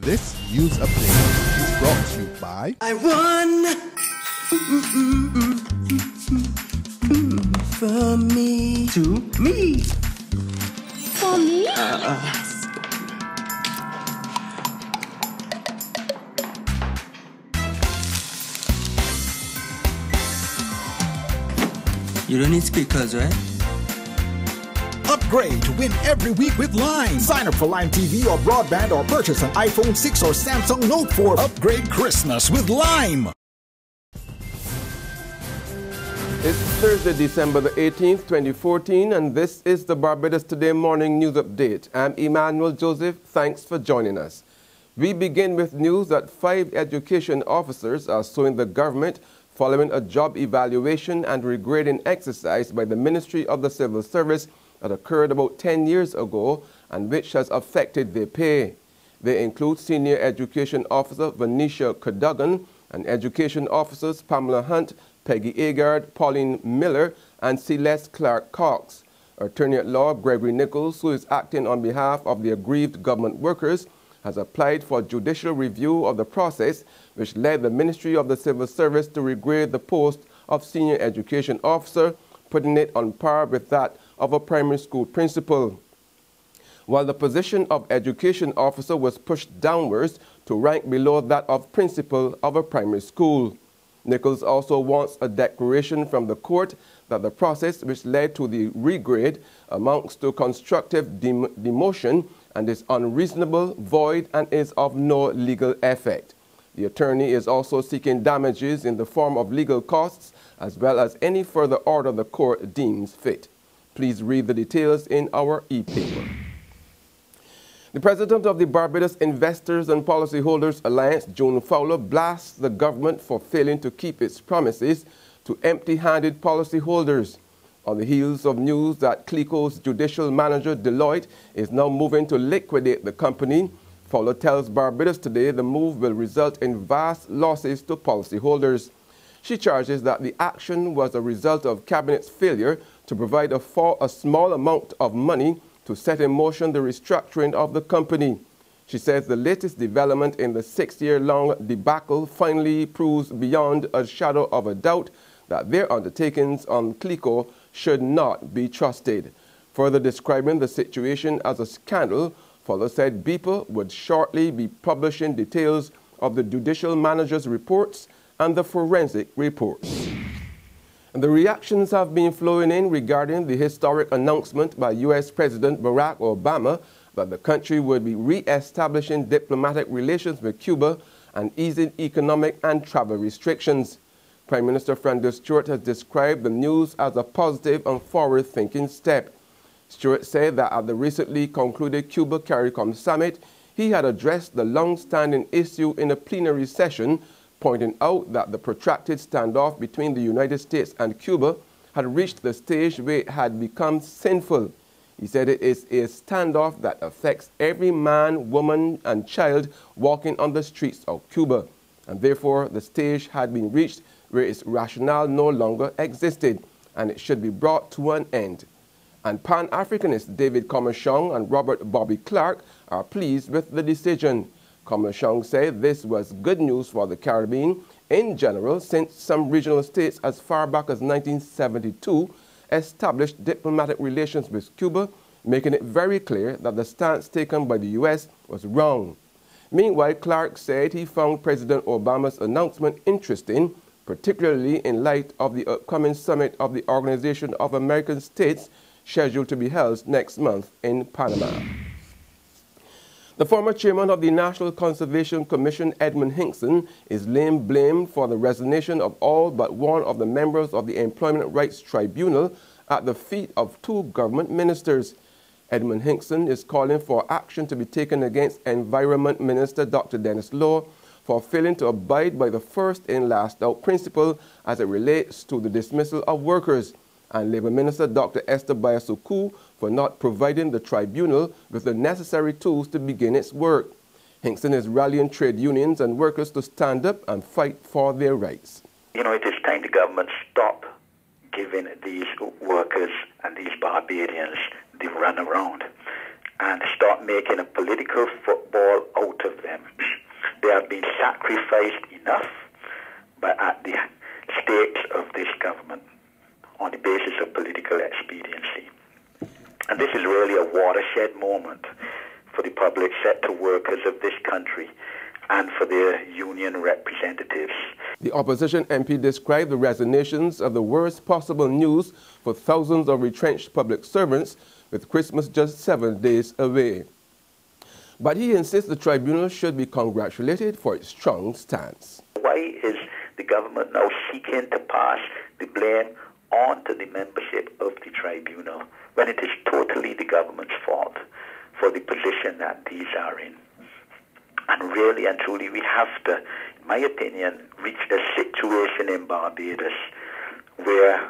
This news update is brought to you by I won for me to me. For me? You don't need speakers, right? Upgrade to win every week with Lime. Sign up for Lime TV or broadband or purchase an iPhone 6 or Samsung Note 4. Upgrade Christmas with Lime. It's Thursday, December the 18th, 2014, and this is the Barbados Today Morning News Update. I'm Emmanuel Joseph. Thanks for joining us. We begin with news that 5 education officers are suing the government following a job evaluation and regrading exercise by the Ministry of the Civil Service that occurred about 10 years ago and which has affected their pay. They include Senior Education Officer Venetia Cadogan and Education Officers Pamela Hunt, Peggy Agard, Pauline Miller, and Celeste Clark Cox. Attorney at Law Gregory Nichols, who is acting on behalf of the aggrieved government workers, has applied for judicial review of the process which led the Ministry of the Civil Service to regrade the post of Senior Education Officer, putting it on par with that of a primary school principal. While the position of Education Officer was pushed downwards to rank below that of principal of a primary school. Nichols also wants a declaration from the court that the process which led to the regrade amounts to constructive demotion and is unreasonable, void, and is of no legal effect. The attorney is also seeking damages in the form of legal costs as well as any further order the court deems fit. Please read the details in our e-paper. The president of the Barbados Investors and Policyholders Alliance, June Fowler, blasts the government for failing to keep its promises to empty-handed policyholders. On the heels of news that CLICO's judicial manager, Deloitte, is now moving to liquidate the company, Fowler tells Barbados Today the move will result in vast losses to policyholders. She charges that the action was a result of Cabinet's failure to provide a small amount of money to set in motion the restructuring of the company. She says the latest development in the 6-year-long debacle finally proves beyond a shadow of a doubt that their undertakings on CLICO should not be trusted. Further describing the situation as a scandal, Fowler said BIPA would shortly be publishing details of the judicial manager's reports and the forensic reports. And the reactions have been flowing in regarding the historic announcement by U.S. President Barack Obama that the country would be re-establishing diplomatic relations with Cuba and easing economic and travel restrictions. Prime Minister Freundel Stuart has described the news as a positive and forward-thinking step. Stuart said that at the recently concluded Cuba CARICOM summit, he had addressed the long-standing issue in a plenary session, pointing out that the protracted standoff between the United States and Cuba had reached the stage where it had become sinful. He said it is a standoff that affects every man, woman, and child walking on the streets of Cuba, and therefore the stage had been reached where its rationale no longer existed, and it should be brought to an end. And Pan-Africanists David Commercion and Robert Bobby Clark are pleased with the decision. Commercion said this was good news for the Caribbean in general, since some regional states as far back as 1972 established diplomatic relations with Cuba, making it very clear that the stance taken by the U.S. was wrong. Meanwhile, Clark said he found President Obama's announcement interesting, particularly in light of the upcoming summit of the Organization of American States scheduled to be held next month in Panama. The former chairman of the National Conservation Commission, Edmund Hinkson, is laying blame for the resignation of all but one of the members of the Employment Rights Tribunal at the feet of 2 government ministers. Edmund Hinkson is calling for action to be taken against Environment Minister Dr. Dennis Law for failing to abide by the first in, last out principle as it relates to the dismissal of workers, and Labour Minister Dr. Esther Bayasuku for not providing the tribunal with the necessary tools to begin its work. Hinkson is rallying trade unions and workers to stand up and fight for their rights. You know, it is time the government stop giving these workers and these Barbadians the runaround and start making a political football out of them. have been sacrificed enough at the stakes of this government on the basis of political expediency. And this is really a watershed moment for the public sector workers of this country and for their union representatives. The opposition MP described the resignations of the worst possible news for thousands of retrenched public servants, with Christmas just 7 days away. But he insists the tribunal should be congratulated for its strong stance. Why is the government now seeking to pass the blame on to the membership of the tribunal when it is totally the government's fault for the position that these are in? And really and truly, we have to, in my opinion, reach a situation in Barbados where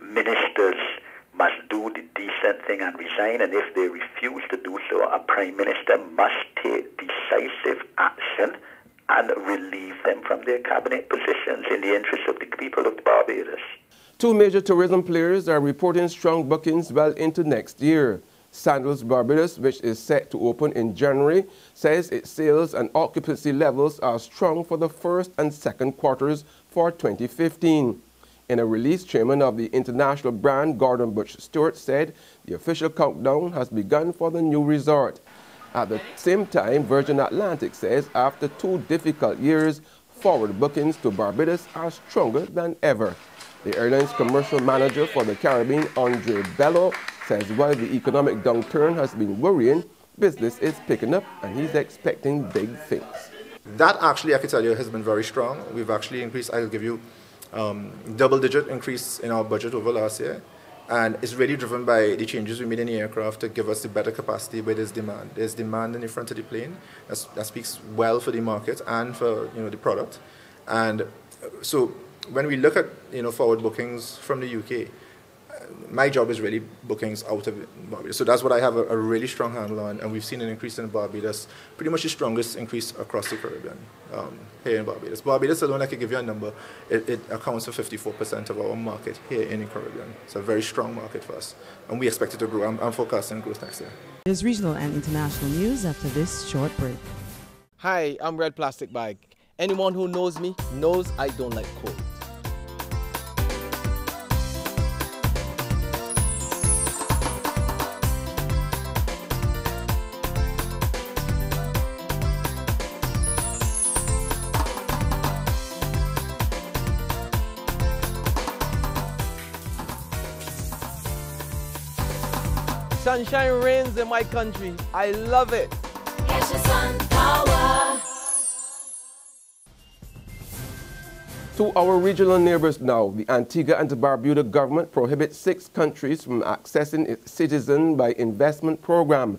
ministers must do the decent thing and resign, and if they refuse to do so, a prime minister must take decisive action and relieve them from their cabinet positions in the interest of the people of Barbados. Two major tourism players are reporting strong bookings well into next year. Sandals Barbados, which is set to open in January, says its sales and occupancy levels are strong for the first and second quarters for 2015. In a release, chairman of the international brand, Stuart, said the official countdown has begun for the new resort. At the same time, Virgin Atlantic says after 2 difficult years, forward bookings to Barbados are stronger than ever. The airline's commercial manager for the Caribbean, Andre Bello, says while the economic downturn has been worrying, business is picking up and he's expecting big things. That actually, I can tell you, has been very strong. We've actually increased, I'll give you double-digit increase in our budget over last year. And it's really driven by the changes we made in the aircraft to give us the better capacity where there's demand. There's demand in the front of the plane. That speaks well for the market and for the product. And so when we look at forward bookings from the UK, my job is really bookings out of Barbados. So that's what I have a really strong handle on, and we've seen an increase in Barbados, pretty much the strongest increase across the Caribbean here in Barbados. Barbados alone, I can give you a number, it accounts for 54% of our market here in the Caribbean. It's a very strong market for us, and we expect it to grow. I'm forecasting growth next year. There's regional and international news after this short break. Hi, I'm Red Plastic Bag. Anyone who knows me knows I don't like cold. Sunshine reigns in my country. I love it. To our regional neighbors now, the Antigua and Barbuda government prohibits 6 countries from accessing its citizen by investment program.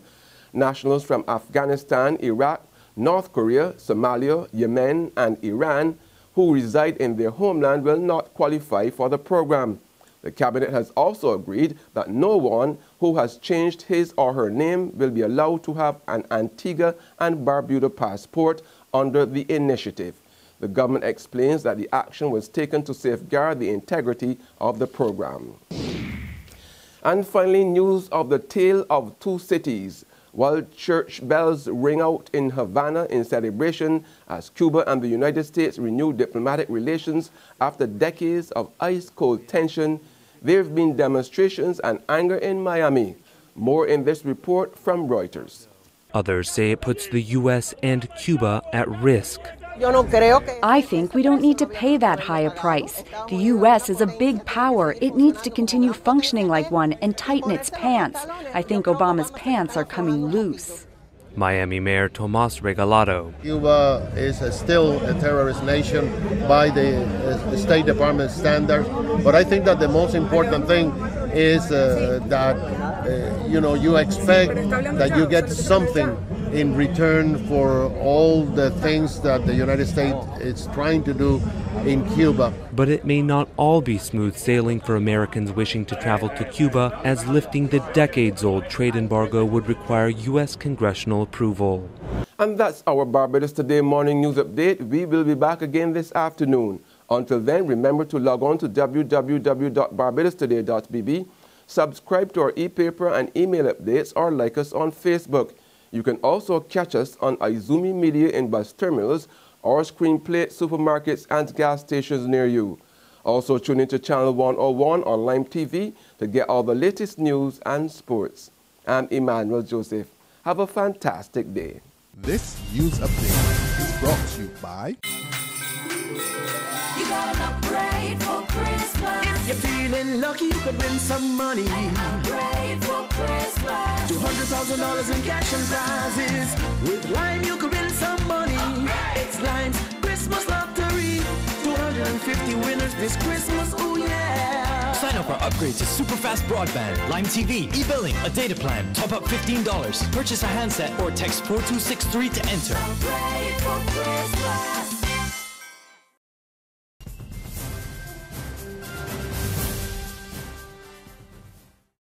Nationals from Afghanistan, Iraq, North Korea, Somalia, Yemen, and Iran who reside in their homeland will not qualify for the program. The cabinet has also agreed that no one who has changed his or her name will be allowed to have an Antigua and Barbuda passport under the initiative. The government explains that the action was taken to safeguard the integrity of the program. And finally, news of the tale of 2 cities. While church bells ring out in Havana in celebration as Cuba and the United States renew diplomatic relations after decades of ice-cold tension, there have been demonstrations and anger in Miami. More in this report from Reuters. Others say it puts the U.S. and Cuba at risk. I think we don't need to pay that high a price. The U.S. is a big power. It needs to continue functioning like one and tighten its pants. I think Obama's pants are coming loose. Miami Mayor Tomas Regalado. Cuba is still a terrorist nation by the State Department standards, but I think that the most important thing is that you expect that you get something in return for all the things that the United States is trying to do in Cuba. But it may not all be smooth sailing for Americans wishing to travel to Cuba, as lifting the decades-old trade embargo would require U.S. congressional approval. And that's our Barbados Today morning news update. We will be back again this afternoon. Until then, remember to log on to www.barbadostoday.bb, subscribe to our e-paper and email updates, or like us on Facebook. You can also catch us on Izumi Media in bus terminals or Screenplay supermarkets and gas stations near you. Also tune into Channel 101 on Lime TV to get all the latest news and sports. I'm Emmanuel Joseph. Have a fantastic day. This news update is brought to you by... You got an upgrade for Christmas. If you're feeling lucky, you could win some money. Upgrade for Christmas. $200,000 in cash and prizes. With Lime, you could win some money. It's Lime's Christmas lottery. 250 winners this Christmas, oh yeah. Sign up or upgrade to super fast broadband, Lime TV, e-billing, a data plan. Top up $15. Purchase a handset or text 4263 to enter. Upgrade for Christmas.